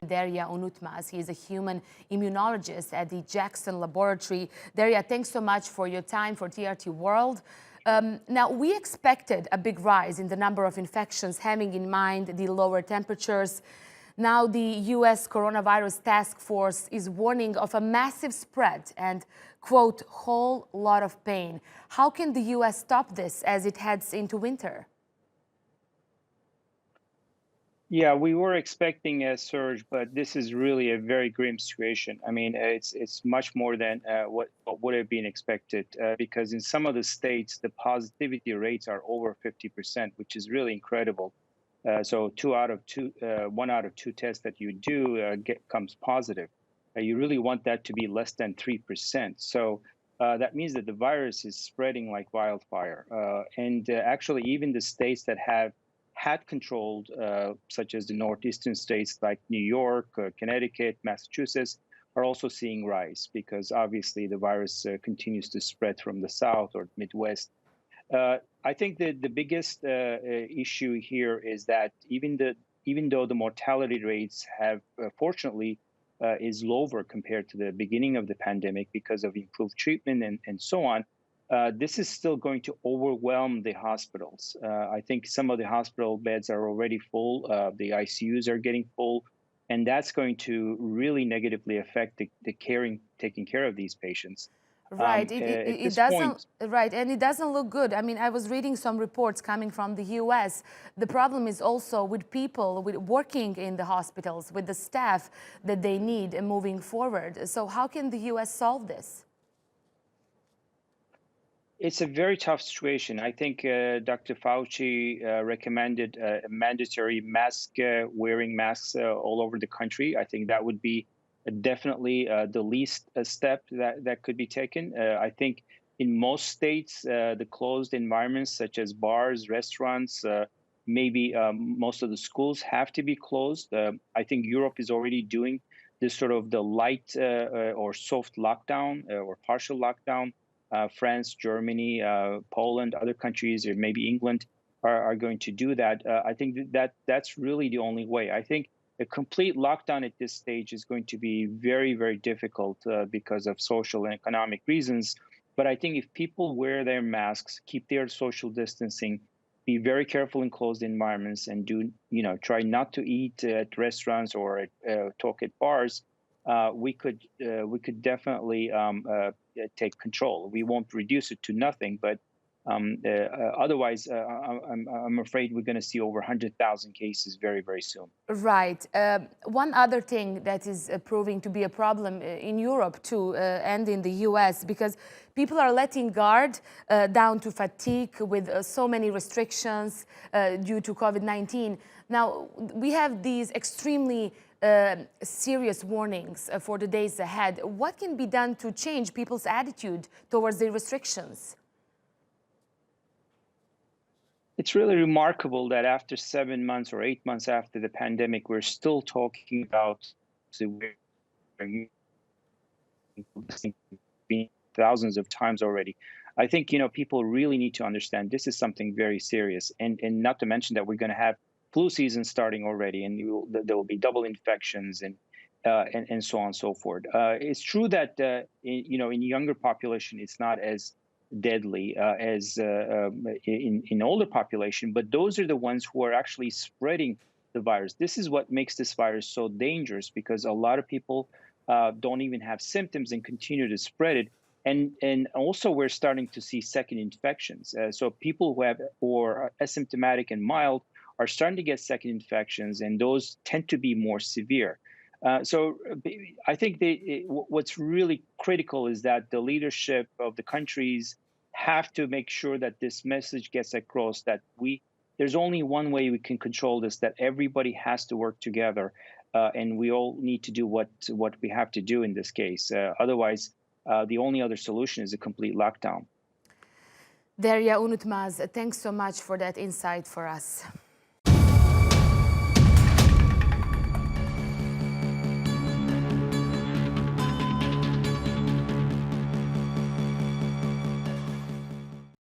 Derya Unutmaz. He is a human immunologist at the Jackson Laboratory. Derya, thanks so much for your time for TRT World. Now, we expected a big rise in the number of infections, having in mind the lower temperatures. Now, the U.S. Coronavirus Task Force is warning of a massive spread and, quote, whole lot of pain. How can the U.S. stop this as it heads into winter? Yeah, we were expecting a surge, but this is really a very grim situation. I mean, it's much more than what would have been expected because in some of the states, the positivity rates are over 50%, which is really incredible. So 1 out of 2 tests that you do comes positive. You really want that to be less than 3%. So that means that the virus is spreading like wildfire. And actually, even the states that have had controlled, such as the northeastern states like New York, Connecticut, Massachusetts, are also seeing rise because obviously the virus continues to spread from the South or Midwest. I think that the biggest issue here is that even though the mortality rates have, fortunately, is lower compared to the beginning of the pandemic because of improved treatment and so on, this is still going to overwhelm the hospitals. I think some of the hospital beds are already full. The ICUs are getting full. And that's going to really negatively affect the taking care of these patients. Right, it doesn't, right, and it doesn't look good. I mean, I was reading some reports coming from the US. The problem is also with people working in the hospitals, with the staff that they need moving forward. So how can the US solve this? It's a very tough situation. I think Dr. Fauci recommended mandatory wearing masks all over the country. I think that would be definitely the least step that could be taken. I think in most states, the closed environments such as bars, restaurants, maybe most of the schools have to be closed. I think Europe is already doing this sort of the light or soft lockdown or partial lockdown. France, Germany, Poland, other countries, or maybe England are going to do that. I think that's really the only way. I think a complete lockdown at this stage is going to be very, very difficult because of social and economic reasons. But I think if people wear their masks, keep their social distancing, be very careful in closed environments, and try not to eat at restaurants or talk at bars, we could definitely take control. We won't reduce it to nothing, but otherwise, I'm afraid we're going to see over 100,000 cases very, very soon. Right. One other thing that is proving to be a problem in Europe too, and in the US, because people are letting guard down to fatigue with so many restrictions due to COVID-19. Now, we have these extremely serious warnings for the days ahead. What can be done to change people's attitude towards the restrictions? It's really remarkable that after 7 months or 8 months after the pandemic, we're still talking about thousands of times already. I think people really need to understand this is something very serious, and not to mention that we're going to have flu season starting already, and there will be double infections and so on and so forth. It's true that in younger population it's not as deadly as in older population, but those are the ones who are actually spreading the virus. This is what makes this virus so dangerous, because a lot of people don't even have symptoms and continue to spread it. And also we're starting to see second infections. So people who are asymptomatic and mild are starting to get second infections, and those tend to be more severe. So I think what's really critical is that the leadership of the countries have to make sure that this message gets across, that there's only one way we can control this, that everybody has to work together, and we all need to do what we have to do in this case. Otherwise, the only other solution is a complete lockdown. Derya Unutmaz, thanks so much for that insight for us.